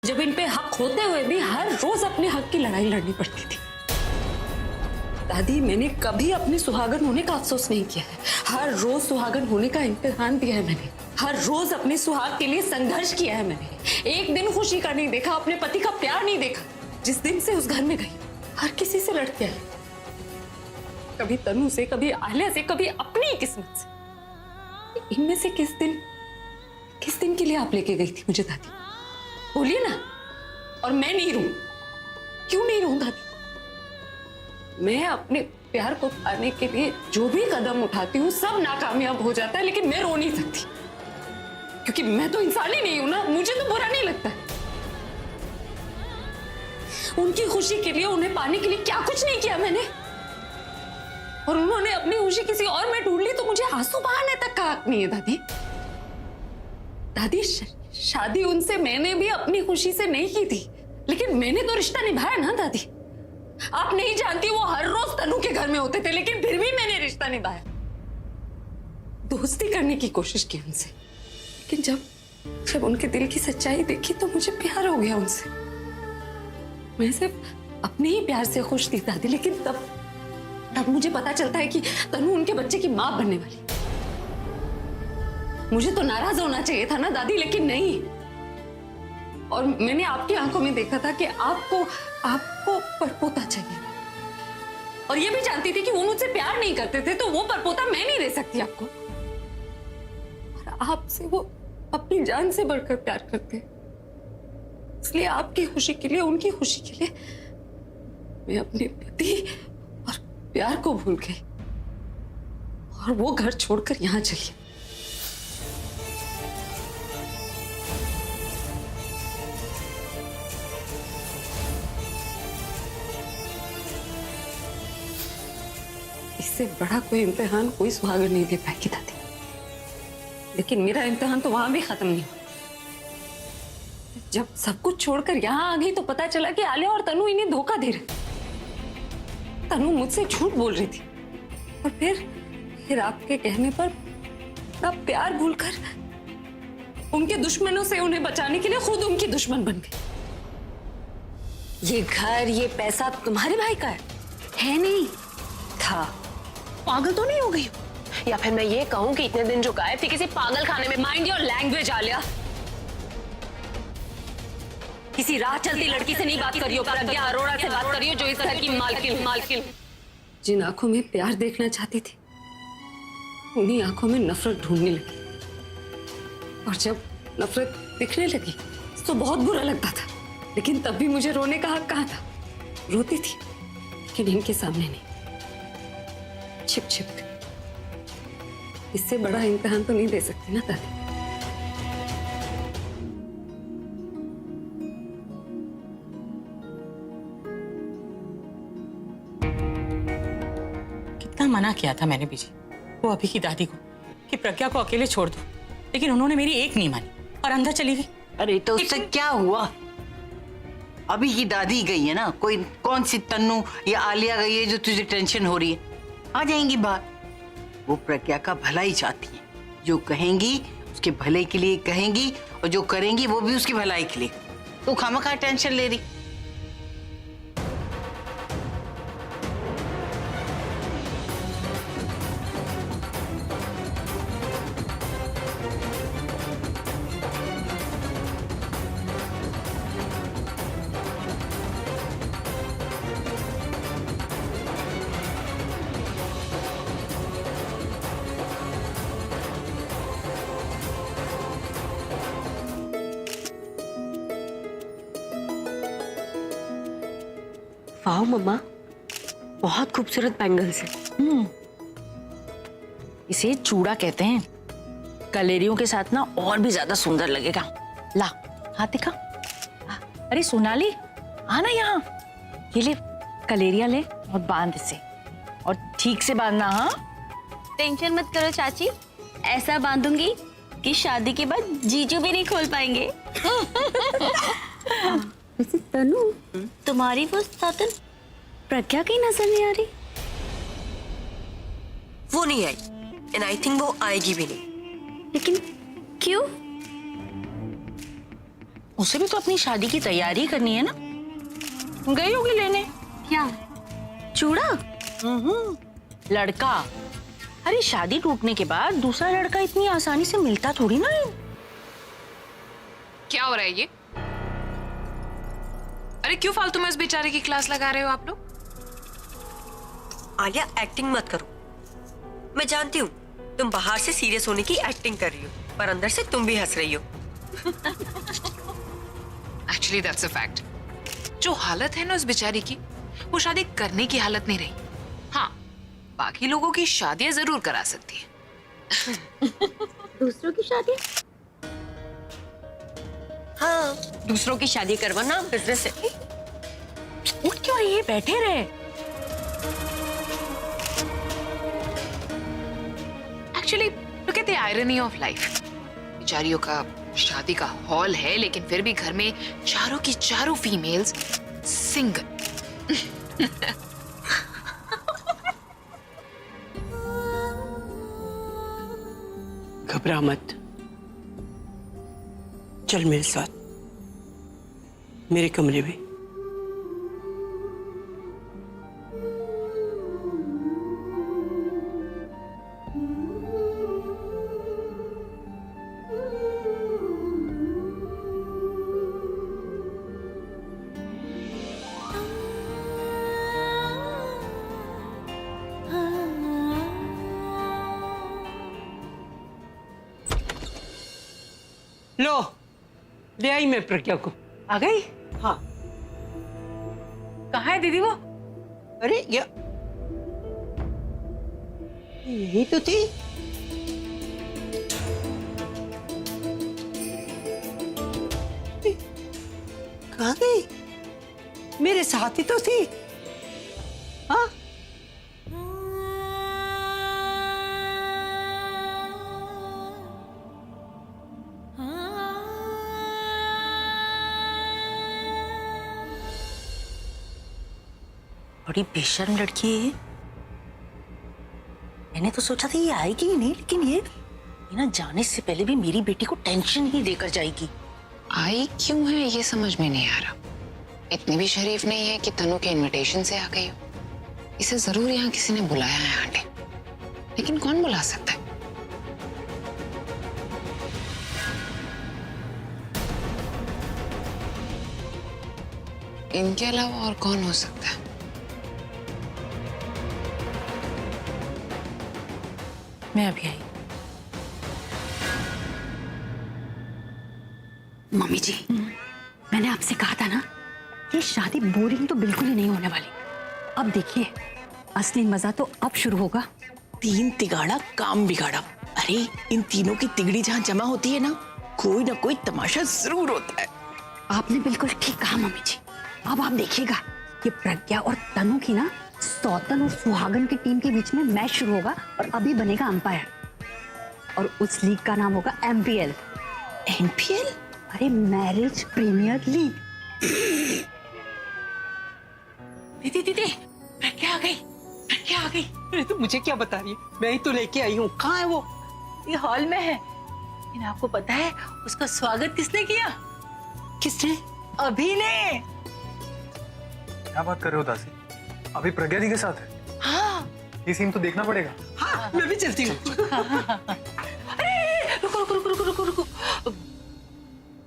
जब इन पे हक होते हुए भी हर रोज अपने हक की लड़ाई लड़नी पड़ती थी। दादी, मैंने कभी अपने सुहागन होने का अफसोस नहीं किया है। हर रोज सुहागन होने का इम्तिहान दिया है मैंने। हर रोज अपने सुहाग के लिए संघर्ष किया है मैंने। एक दिन खुशी का नहीं देखा, अपने पति का प्यार नहीं देखा। जिस दिन से उस घर में गई हर किसी से लड़के आई, कभी तनु से, कभी आलिया से, कभी अपनी किस्मत से। इनमें से किस दिन के लिए आप लेके गई थी मुझे दादी? बोलिए ना। और मैं नहीं रहूं? क्यों नहीं रहूं दादी? मैं अपने प्यार को पाने के लिए जो भी कदम उठाती हूँ सब नाकामयाब हो जाता है, लेकिन मैं रो नहीं सकती क्योंकि मैं तो इंसान ही नहीं हूं ना। मुझे तो बुरा नहीं लगता। उनकी खुशी के लिए, उन्हें पाने के लिए क्या कुछ नहीं किया मैंने। और उन्होंने अपनी खुशी किसी और में ढूंढ ली तो मुझे आंसू बहाने तक का हक नहीं है दादी। दादी, शादी उनसे मैंने भी अपनी खुशी से नहीं की थी, लेकिन मैंने तो रिश्ता निभाया ना दादी। आप नहीं जानती, वो हर रोज तनु के घर में होते थे, लेकिन फिर भी मैंने रिश्ता निभाया। दोस्ती करने की कोशिश की उनसे, लेकिन जब उनके दिल की सच्चाई देखी तो मुझे प्यार हो गया उनसे। मैं सिर्फ अपने ही प्यार से खुश थी दादी, लेकिन तब मुझे पता चलता है कि तनु उनके बच्चे की मां बनने वाली। मुझे तो नाराज होना चाहिए था ना दादी, लेकिन नहीं। और मैंने आपकी आंखों में देखा था कि आपको परपोता चाहिए, और ये भी जानती थी कि वो मुझसे प्यार नहीं करते थे, तो वो परपोता मैं नहीं दे सकती आपको। और आपसे वो अपनी जान से बढ़कर प्यार करते, इसलिए आपकी खुशी के लिए, उनकी खुशी के लिए मैं अपने पति और प्यार को भूल गई और वो घर छोड़कर यहां चली। इससे बड़ा कोई इम्तिहान कोई सुहागन नहीं दे पाएगी दादी, लेकिन मेरा इम्तिहान तो वहां भी खत्म नहीं हुआ। जब सब कुछ छोड़कर यहाँ आ गई तो पता चला कि आलिया और तनु इन्हें धोखा दे रहे। तनु मुझसे झूठ बोल रही थी, और फिर आपके कहने पर आप प्यार भूलकर उनके दुश्मनों से उन्हें बचाने के लिए खुद उनकी दुश्मन बन गई। ये घर, ये पैसा तुम्हारे भाई का है नहीं था। पागल तो नहीं हो गई? या फिर मैं ये कहूं कि इतने दिन जो गायब थी किसी पागल खाने में। Mind your language Alia. किसी राह चलती लड़की से नहीं बात करियो, प्रज्ञा अरोड़ा से बात करियो, जो इस घर की मालकिन। जिन आंखों में प्यार देखना चाहती थी, उन्हीं आंखों में नफरत ढूंढने लगी। और जब नफरत दिखने लगी तो बहुत बुरा लगता था, लेकिन तब भी मुझे रोने का हक कहाँ था। रोती थी, लेकिन इनके सामने नहीं, छिप कर। इससे बड़ा इम्तिहान तो नहीं दे सकती ना दादी। कितना मना किया था मैंने बीजी, वो अभी की दादी को, कि प्रज्ञा को अकेले छोड़ दो, लेकिन उन्होंने मेरी एक नहीं मानी और अंदर चली गई। अरे तो उससे क्या हुआ? अभी की दादी गई है ना, कोई कौन सी तन्नू या आलिया गई है जो तुझे टेंशन हो रही है? आ जाएंगी बाहर। वो प्रज्ञा का भला ही चाहती है, जो कहेंगी उसके भले के लिए कहेंगी, और जो करेंगी वो भी उसकी भलाई के लिए। तो खामखा टेंशन ले रही। वाह मम्मा, बहुत खूबसूरत बैंगल्स है। इसे चूड़ा कहते हैं। कलेरियों के साथ ना और भी ज्यादा सुंदर लगेगा। ला, हाथ दिखा। अरे सोनाली, आना यहाँ। ये ले, कलेरिया ले और बांध इसे, और ठीक से बांधना। हाँ, टेंशन मत करो चाची, ऐसा बांधूंगी कि शादी के बाद जीजू भी नहीं खोल पाएंगे। वैसे तनु, तुम्हारी वो सातन प्रज्ञा की नजर नहीं आ रही? वो नहीं आई, एंड आई थिंक वो आएगी भी नहीं। लेकिन क्यों? उसे भी तो अपनी शादी की तैयारी करनी है ना, गई होगी लेने। क्या चूड़ा? लड़का। अरे शादी टूटने के बाद दूसरा लड़का इतनी आसानी से मिलता थोड़ी ना है। क्या हो रहा है ये? अरे क्यों फालतू में इस बेचारे की क्लास लगा रहे हो आप लोग? आलिया, एक्टिंग मत करो। मैं जानती हूँ तुम बाहर से सीरियस होने की एक्टिंग कर रही हो, पर अंदर से तुम भी हंस रही हो। Actually that's a fact. जो हालत है ना उस बेचारी की, वो शादी करने की हालत नहीं रही। हाँ, बाकी लोगों की शादियां जरूर करा सकती है। दूसरों की शादी? हाँ, दूसरों की शादी करवाना बिजनेस है। उठ क्यों रही है, बैठे रहे। Actually look at the irony of life. बेचारियों का शादी का हॉल है, लेकिन फिर भी घर में चारों की चारों फीमेल्स सिंगल। घबरा मत, चल मेरे साथ मेरे कमरे में। लो, ले आई मैं प्रज्ञा को। आ गई? हाँ। कहाँ है दीदी वो? अरे यही तो थी। कहाँ गई? मेरे साथ ही तो थी। हाँ, बड़ी बेशर्म लड़की है। मैंने तो सोचा था ये आएगी ही नहीं, लेकिन ये ना जाने से पहले भी मेरी बेटी को टेंशन ही देकर जाएगी। आई क्यों है ये समझ में नहीं आ रहा। इतनी भी शरीफ नहीं है कि तनु के इनविटेशन से आ गई हो। इसे जरूर यहाँ किसी ने बुलाया है आंटी, लेकिन कौन बुला सकता है? इनके अलावा और कौन हो सकता है? मैं अभी आई। मम्मी जी, मैंने आपसे कहा था ना, ये शादी बोरिंग तो बिल्कुल ही नहीं होने वाली। अब देखिए, असली मजा तो अब शुरू होगा। तीन तिगाड़ा काम बिगाड़ा। अरे इन तीनों की तिगड़ी जहाँ जमा होती है ना कोई तमाशा जरूर होता है। आपने बिल्कुल ठीक कहा मम्मी जी। अब आप देखिएगा, ये प्रज्ञा और तनु की ना सौतन और सुहागन की टीम के बीच में मैच शुरू होगा और अभी बनेगा अंपायर, और उस लीग का नाम होगा MPL। एनपीएल? अरे मैरिज प्रीमियर लीग। दीदी दीदी, प्रज्ञा आ गई, प्रज्ञा आ गई। अरे तो मुझे क्या बता रही है? मैं ही तो लेके आई हूँ। कहाँ है वो? ये हॉल में है। लेकिन आपको पता है उसका स्वागत किसने किया? किसने? अभी ने। क्या बात कर रहे हो दासी? अभी प्रज्ञा जी के साथ है? हाँ। ये सीन तो देखना पड़ेगा। हाँ, मैं भी चलती हूँ। अरे रुको रुको रुको रुको रुको रुको,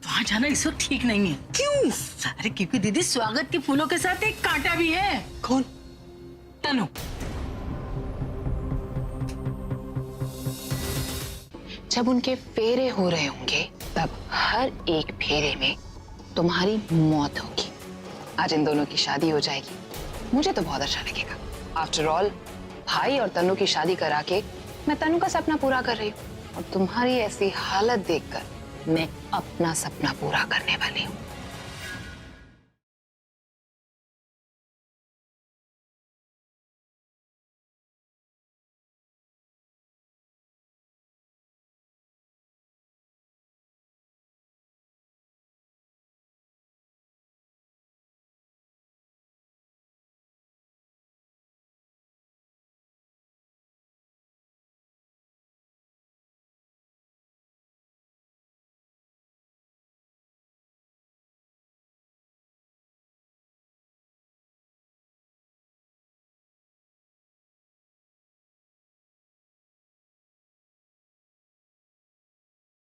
वहां जाना इस वक्त ठीक नहीं है। क्यों? अरे क्योंकि दीदी स्वागत के फूलों के साथ एक कांटा भी है। कौन? तनु। जब उनके फेरे हो रहे होंगे तब हर एक फेरे में तुम्हारी मौत होगी। आज इन दोनों की शादी हो जाएगी, मुझे तो बहुत अच्छा लगेगा। आफ्टर ऑल भाई और तनु की शादी करा के मैं तनु का सपना पूरा कर रही हूँ, और तुम्हारी ऐसी हालत देखकर मैं अपना सपना पूरा करने वाली हूँ।